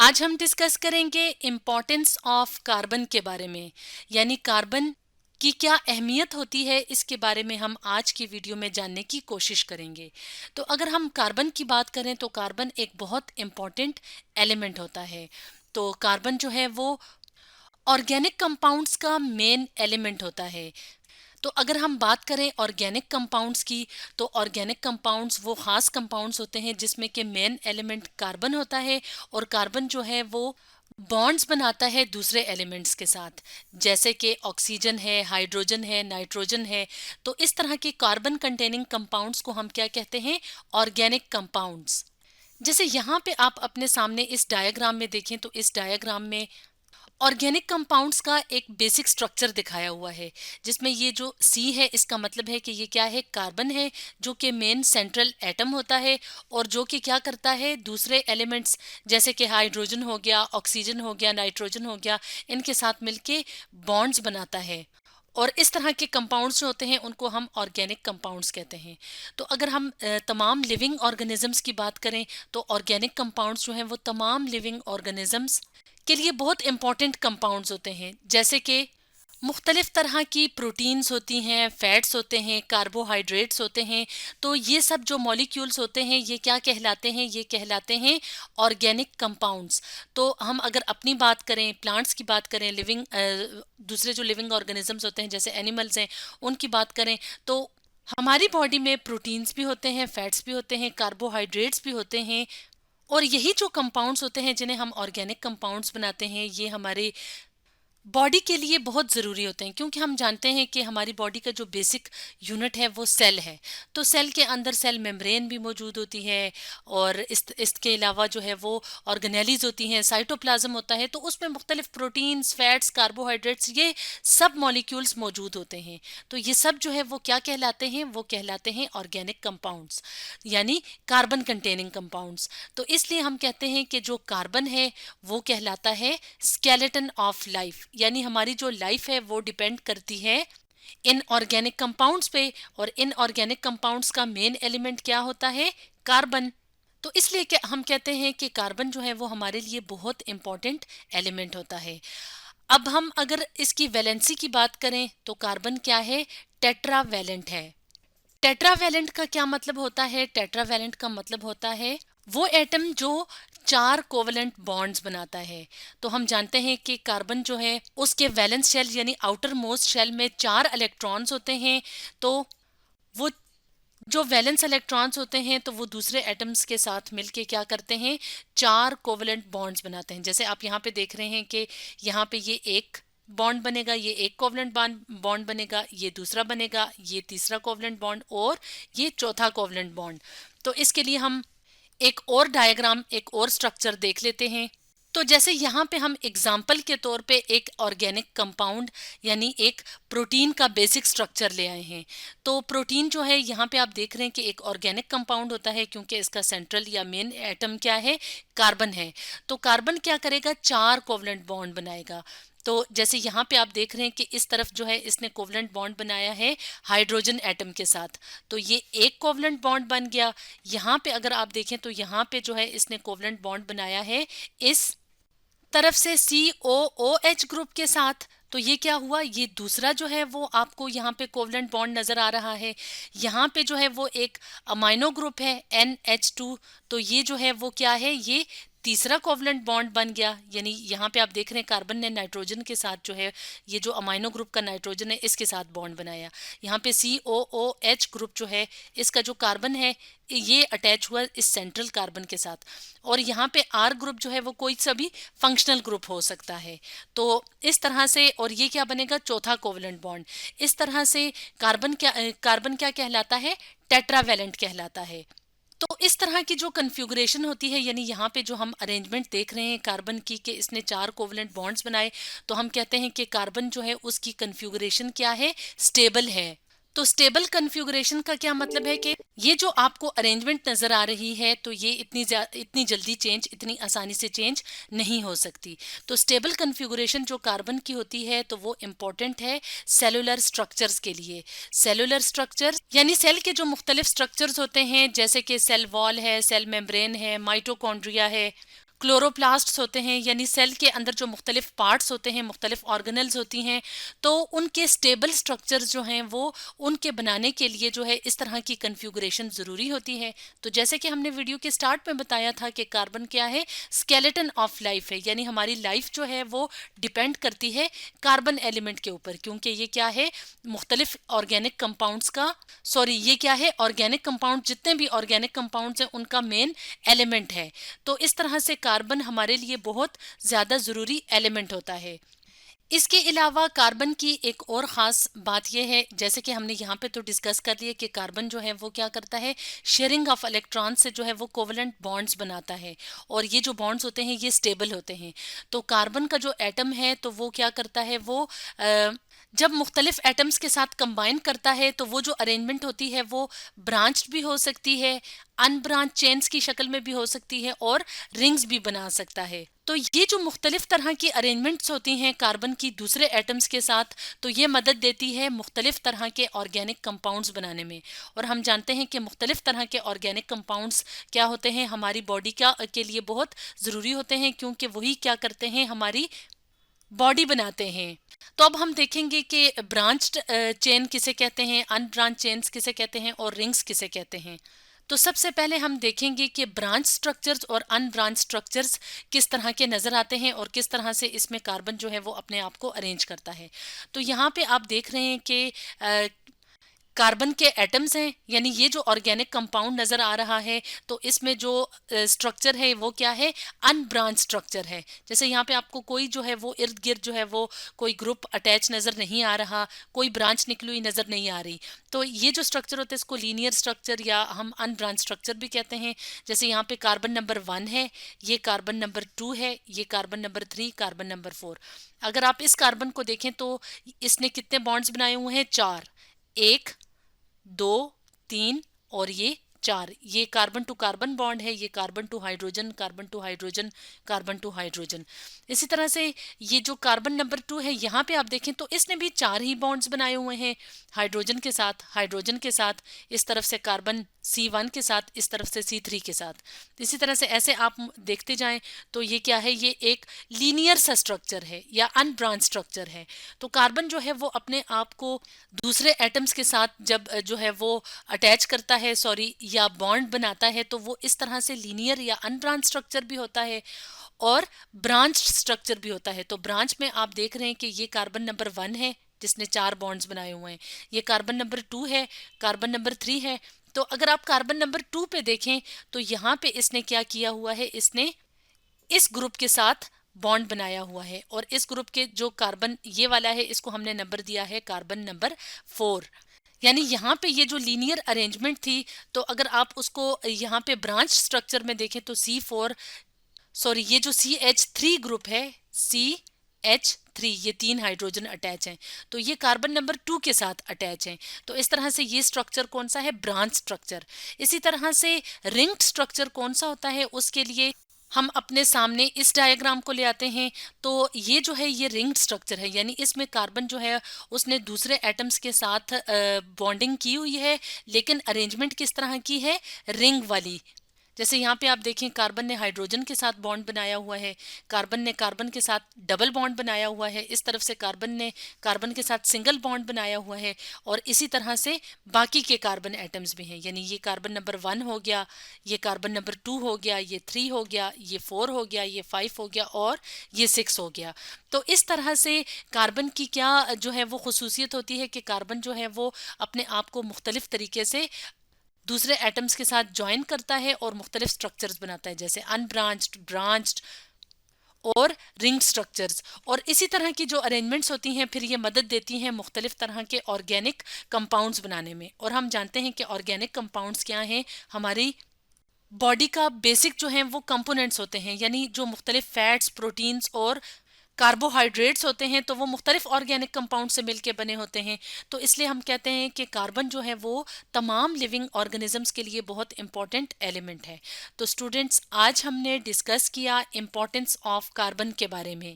आज हम डिस्कस करेंगे इम्पोर्टेंस ऑफ कार्बन के बारे में, यानी कार्बन की क्या अहमियत होती है, इसके बारे में हम आज की वीडियो में जानने की कोशिश करेंगे। तो अगर हम कार्बन की बात करें तो कार्बन एक बहुत इम्पॉर्टेंट एलिमेंट होता है। तो कार्बन जो है वो ऑर्गेनिक कंपाउंड्स का मेन एलिमेंट होता है। तो अगर हम बात करें ऑर्गेनिक कंपाउंड्स की, तो ऑर्गेनिक कंपाउंड्स वो खास कंपाउंड्स होते हैं जिसमें कि मेन एलिमेंट कार्बन होता है, और कार्बन जो है वो बॉन्ड्स बनाता है दूसरे एलिमेंट्स के साथ, जैसे कि ऑक्सीजन है, हाइड्रोजन है, नाइट्रोजन है। तो इस तरह के कार्बन कंटेनिंग कंपाउंड्स को हम क्या कहते हैं? Organic compounds. जैसे यहाँ पे आप अपने सामने इस डायग्राम में देखें तो इस डायग्राम में ऑर्गेनिक कंपाउंड्स का एक बेसिक स्ट्रक्चर दिखाया हुआ है, जिसमें ये जो सी है इसका मतलब है कि ये क्या है? कार्बन है, जो कि मेन सेंट्रल एटम होता है और जो कि क्या करता है? दूसरे एलिमेंट्स जैसे कि हाइड्रोजन हो गया, ऑक्सीजन हो गया, नाइट्रोजन हो गया, इनके साथ मिलके बॉन्ड्स बनाता है। और इस तरह के कंपाउंड्स जो होते हैं उनको हम ऑर्गेनिक कंपाउंड्स कहते हैं। तो अगर हम तमाम लिविंग ऑर्गेनिजम्स की बात करें तो ऑर्गेनिक कंपाउंड्स जो हैं वो तमाम लिविंग ऑर्गेनिजम्स के लिए बहुत इंपॉर्टेंट कंपाउंड्स होते हैं, जैसे कि मुख्तलिफ तरह की प्रोटीन्स होती हैं, फैट्स होते हैं, कार्बोहाइड्रेट्स होते हैं। तो ये सब जो मॉलिक्यूल्स होते हैं ये क्या कहलाते हैं? ये कहलाते हैं ऑर्गेनिक कंपाउंड्स। तो हम अगर अपनी बात करें, प्लांट्स की बात करें, दूसरे जो लिविंग ऑर्गेनिजम्स होते हैं जैसे एनिमल्स हैं, उनकी बात करें तो हमारी बॉडी में प्रोटीन्स भी होते हैं, फैट्स भी होते हैं, कार्बोहाइड्रेट्स भी होते हैं। और यही जो कंपाउंड्स होते हैं जिन्हें हम ऑर्गेनिक कंपाउंड्स बनाते हैं, ये हमारे बॉडी के लिए बहुत ज़रूरी होते हैं, क्योंकि हम जानते हैं कि हमारी बॉडी का जो बेसिक यूनिट है वो सेल है। तो सेल के अंदर सेल मेम्ब्रेन भी मौजूद होती है, और इसके अलावा जो है वो ऑर्गेनेलीज होती हैं, साइटोप्लाज्म होता है। तो उसमें मुख्तलिफ प्रोटीन्स, फैट्स, कार्बोहाइड्रेट्स, ये सब मॉलिक्यूल्स मौजूद होते हैं। तो ये सब जो है वो क्या कहलाते हैं? वो कहलाते हैं ऑर्गेनिक कंपाउंड्स, यानी कार्बन कंटेनिंग कंपाउंड्स। तो इसलिए हम कहते हैं कि जो कार्बन है वो कहलाता है स्केलेटन ऑफ लाइफ, यानी हमारी जो लाइफ है वो डिपेंड करती है इन ऑर्गेनिक कंपाउंड्स पे। और इन ऑर्गेनिक कंपाउंड्स का मेन एलिमेंट क्या होता है? कार्बन। तो इसलिए हम कहते हैं कि कार्बन जो है वो हमारे लिए बहुत इंपॉर्टेंट एलिमेंट होता है। अब हम अगर इसकी वैलेंसी की बात करें तो कार्बन क्या है? टेट्रावैलेंट है। टेट्रावैलेंट का क्या मतलब होता है? टेट्रावैलेंट का मतलब होता है वो एटम जो 4 कोवलेंट बॉन्ड्स बनाता है। तो हम जानते हैं कि कार्बन जो है उसके वैलेंस शेल यानी आउटर मोस्ट शेल में 4 इलेक्ट्रॉन्स होते हैं। तो वो जो वैलेंस इलेक्ट्रॉन्स होते हैं तो वो दूसरे एटम्स के साथ मिलके क्या करते हैं? 4 कोवलेंट बॉन्ड्स बनाते हैं। जैसे आप यहाँ पे देख रहे हैं कि यहाँ पे ये एक बॉन्ड बनेगा, ये एक कोवलेंट बॉन्ड बनेगा, ये दूसरा बनेगा, ये तीसरा कोवलेंट बॉन्ड, और ये चौथा कोवलेंट बॉन्ड। तो इसके लिए हम एक और डायग्राम, एक और स्ट्रक्चर देख लेते हैं। तो जैसे यहाँ पे हम एग्जाम्पल के तौर पे एक ऑर्गेनिक कंपाउंड यानी एक प्रोटीन का बेसिक स्ट्रक्चर ले आए हैं। तो प्रोटीन जो है यहाँ पे आप देख रहे हैं कि एक ऑर्गेनिक कंपाउंड होता है, क्योंकि इसका सेंट्रल या मेन एटम क्या है? कार्बन है। तो कार्बन क्या करेगा? 4 कोवलेंट बॉन्ड बनाएगा। तो जैसे यहाँ पे आप देख रहे हैं कि इस तरफ जो है इसने कोवलेंट बॉन्ड बनाया है हाइड्रोजन एटम के साथ, तो ये एक कोवलेंट बॉन्ड बन गया। यहाँ पे अगर आप देखें तो यहाँ पे जो है इसने कोवलेंट बॉन्ड बनाया है इस तरफ से COOH ग्रुप के साथ। तो ये क्या हुआ? ये दूसरा जो है वो आपको यहाँ पे कोवलेंट बॉन्ड नजर आ रहा है। यहाँ पे जो है वो एक अमाइनो ग्रुप है NH2। तो ये जो है वो क्या है? ये तीसरा कोवलेंट बॉन्ड बन गया। यानी यहाँ पे आप देख रहे हैं कार्बन ने नाइट्रोजन के साथ जो है, ये जो अमाइनो ग्रुप का नाइट्रोजन है इसके साथ बॉन्ड बनाया। यहाँ पे COOH ग्रुप जो है इसका जो कार्बन है ये अटैच हुआ इस सेंट्रल कार्बन के साथ। और यहाँ पे R ग्रुप जो है वो कोई सा भी फंक्शनल ग्रुप हो सकता है। तो इस तरह से, और ये क्या बनेगा? चौथा कोवलेंट बॉन्ड। इस तरह से कार्बन क्या कहलाता है? टेट्रावैलेंट कहलाता है। तो इस तरह की जो कन्फ्यूगरेशन होती है, यानी यहाँ पे जो हम अरेंजमेंट देख रहे हैं कार्बन की कि इसने 4 कोवलेंट बॉन्ड्स बनाए, तो हम कहते हैं कि कार्बन जो है उसकी कन्फ्यूगरेशन क्या है? स्टेबल है। तो स्टेबल कन्फ्यूगरेशन का क्या मतलब है कि ये जो आपको अरेंजमेंट नजर आ रही है तो ये इतनी जल्दी चेंज, इतनी आसानी से चेंज नहीं हो सकती। तो स्टेबल कन्फ्यूगरेशन जो कार्बन की होती है तो वो इम्पोर्टेंट है सेलुलर स्ट्रक्चर्स के लिए। सेलुलर स्ट्रक्चर यानी सेल के जो मुख्तलिफ स्ट्रक्चर्स होते हैं, जैसे कि सेल वॉल है, सेल मेम्ब्रेन है, माइटोकॉन्ड्रिया है, क्लोरोप्लास्ट्स होते हैं, यानी सेल के अंदर जो मुख्तलिफ पार्ट्स होते हैं, मुख्तलिफ ऑर्गेनल्स होती हैं, तो उनके स्टेबल स्ट्रक्चर्स जो हैं वो उनके बनाने के लिए जो है इस तरह की कन्फिगरेशन ज़रूरी होती है। तो जैसे कि हमने वीडियो के स्टार्ट में बताया था कि कार्बन क्या है, स्केलेटन ऑफ लाइफ है, यानी हमारी लाइफ जो है वो डिपेंड करती है कार्बन एलिमेंट के ऊपर, क्योंकि ये क्या है, मुख्तलिफ ऑर्गेनिक कंपाउंड्स का ये क्या है, ऑर्गेनिक कंपाउंड, जितने भी ऑर्गेनिक कंपाउंड्स हैं उनका मेन एलिमेंट है। तो इस तरह से कार्बन हमारे लिए बहुत ज़्यादा ज़रूरी एलिमेंट होता है। इसके अलावा कार्बन की एक और ख़ास बात यह है, जैसे कि हमने यहाँ पे तो डिस्कस कर लिया कि कार्बन जो है वो क्या करता है, शेयरिंग ऑफ इलेक्ट्रॉन से जो है वो कोवलेंट बॉन्ड्स बनाता है, और ये जो बॉन्ड्स होते हैं ये स्टेबल होते हैं। तो कार्बन का जो एटम है तो वो क्या करता है, वो जब मुख्तलिफ एटम्स के साथ कंबाइन करता है तो वो जो अरेंजमेंट होती है वो ब्रांच्ड भी हो सकती है, अनब्रांच चेन्स की शक्ल में भी हो सकती है, और रिंग्स भी बना सकता है। तो ये जो मुख्तलिफ तरह की अरेंजमेंट्स होती हैं कार्बन की दूसरे एटम्स के साथ, तो ये मदद देती है मुख्तलिफ तरह के ऑर्गेनिक कंपाउंड्स बनाने में। और हम जानते हैं कि मुख्तलिफ तरह के ऑर्गेनिक कंपाउंड्स क्या होते हैं, हमारी बॉडी के लिए बहुत ज़रूरी होते हैं, क्योंकि वही क्या करते हैं, हमारी बॉडी बनाते हैं। तो अब हम देखेंगे कि ब्रांच्ड चेन किसे कहते हैं, अनब्रांच चेन्स किसे कहते हैं, और रिंग्स किसे कहते हैं। तो सबसे पहले हम देखेंगे कि ब्रांच स्ट्रक्चर्स और अनब्रांच स्ट्रक्चर्स किस तरह के नज़र आते हैं और किस तरह से इसमें कार्बन जो है वो अपने आप को अरेंज करता है। तो यहाँ पे आप देख रहे हैं कि कार्बन के एटम्स हैं, यानी ये जो ऑर्गेनिक कंपाउंड नज़र आ रहा है, तो इसमें जो स्ट्रक्चर है वो क्या है, अनब्रांच स्ट्रक्चर है। जैसे यहाँ पे आपको कोई जो है वो इर्द गिर्द जो है वो कोई ग्रुप अटैच नज़र नहीं आ रहा, कोई ब्रांच निकली हुई नज़र नहीं आ रही। तो ये जो स्ट्रक्चर होता है इसको लीनियर स्ट्रक्चर या हम अनब्रांच स्ट्रक्चर भी कहते हैं। जैसे यहाँ पे कार्बन नंबर 1 है, ये कार्बन नंबर 2 है, ये कार्बन नंबर 3, कार्बन नंबर 4। अगर आप इस कार्बन को देखें तो इसने कितने बॉन्ड्स बनाए हुए हैं, 4, 1, 2, 3 और ये 4। ये कार्बन टू कार्बन बॉन्ड है, ये carbon to hydrogen, carbon to hydrogen, carbon to hydrogen. इसी तरह से ये जो कार्बन नंबर 2 है, यहाँ पे आप देखें तो इसने भी 4 ही बॉन्ड्स बनाए हुए हैं, हाइड्रोजन के साथ, हाइड्रोजन के साथ, इस तरफ से कार्बन C1 के साथ, इस तरफ से C3 के साथ। इसी तरह से ऐसे आप देखते जाएं तो ये क्या है, ये एक लीनियर सा स्ट्रक्चर है या अनब्रांच स्ट्रक्चर है। तो कार्बन जो है वो अपने आप को दूसरे एटम्स के साथ जब जो है वो अटैच करता है, या बॉन्ड बनाता है, तो वो इस तरह से लीनियर या अनब्रांच स्ट्रक्चर भी होता है और ब्रांच स्ट्रक्चर भी होता है। तो ब्रांच में आप देख रहे हैं कि ये कार्बन नंबर 1 है जिसने 4 बॉन्ड्स बनाए हुए हैं, ये कार्बन नंबर 2 है, कार्बन नंबर 3 है। तो अगर आप कार्बन नंबर 2 पे देखें तो यहाँ पे इसने क्या किया हुआ है, इसने इस ग्रुप के साथ बॉन्ड बनाया हुआ है, और इस ग्रुप के जो कार्बन ये वाला है इसको हमने नंबर दिया है कार्बन नंबर 4। यानी यहाँ पे ये जो लीनियर अरेंजमेंट थी, तो अगर आप उसको यहाँ पे ब्रांच स्ट्रक्चर में देखें तो ये जो CH3 ग्रुप है, CH3, ये 3 हाइड्रोजन अटैच हैं, तो ये कार्बन नंबर 2 के साथ अटैच हैं। तो इस तरह से ये स्ट्रक्चर कौन सा है, ब्रांच स्ट्रक्चर। इसी तरह से रिंग्ड स्ट्रक्चर कौन सा होता है, उसके लिए हम अपने सामने इस डायग्राम को ले आते हैं। तो ये जो है ये रिंग्ड स्ट्रक्चर है, यानी इसमें कार्बन जो है उसने दूसरे एटम्स के साथ बॉन्डिंग की हुई है, लेकिन अरेंजमेंट किस तरह की है, रिंग वाली। जैसे यहाँ पे आप देखें कार्बन ने हाइड्रोजन के साथ बॉन्ड बनाया हुआ है, कार्बन ने कार्बन के साथ डबल बॉन्ड बनाया हुआ है, इस तरफ से कार्बन ने कार्बन के साथ सिंगल बॉन्ड बनाया हुआ है, और इसी तरह से बाकी के कार्बन एटम्स भी हैं। यानी ये कार्बन नंबर 1 हो गया, ये कार्बन नंबर 2 हो गया, ये 3 हो गया, ये 4 हो गया, ये 5 हो गया और ये 6 हो गया। तो इस तरह से कार्बन की क्या जो है वो खुसूसियत होती है कि कार्बन जो है वो अपने आप को मुख्तलिफ तरीके से दूसरे एटम्स के साथ ज्वाइन करता है और मुख्तलिफ स्ट्रक्चर्स बनाता है, जैसे अनब्रांच्ड, ब्रांच्ड और रिंग स्ट्रक्चर्स। और इसी तरह की जो अरेंजमेंट्स होती हैं फिर ये मदद देती हैं मुख्तलिफ तरह के ऑर्गेनिक कंपाउंड्स बनाने में। और हम जानते हैं कि ऑर्गेनिक कंपाउंड्स क्या हैं, हमारी बॉडी का बेसिक जो हैं वो कंपोनेंट्स होते हैं, यानी जो मुख्तलिफ फैट्स, प्रोटीन्स और कार्बोहाइड्रेट्स होते हैं, तो वो मुख्तलिफ ऑर्गेनिक कंपाउंड से मिलके बने होते हैं। तो इसलिए हम कहते हैं कि कार्बन जो है वो तमाम लिविंग ऑर्गेनिजम्स के लिए बहुत इंपॉर्टेंट एलिमेंट है। तो स्टूडेंट्स, आज हमने डिस्कस किया इम्पोर्टेंस ऑफ कार्बन के बारे में।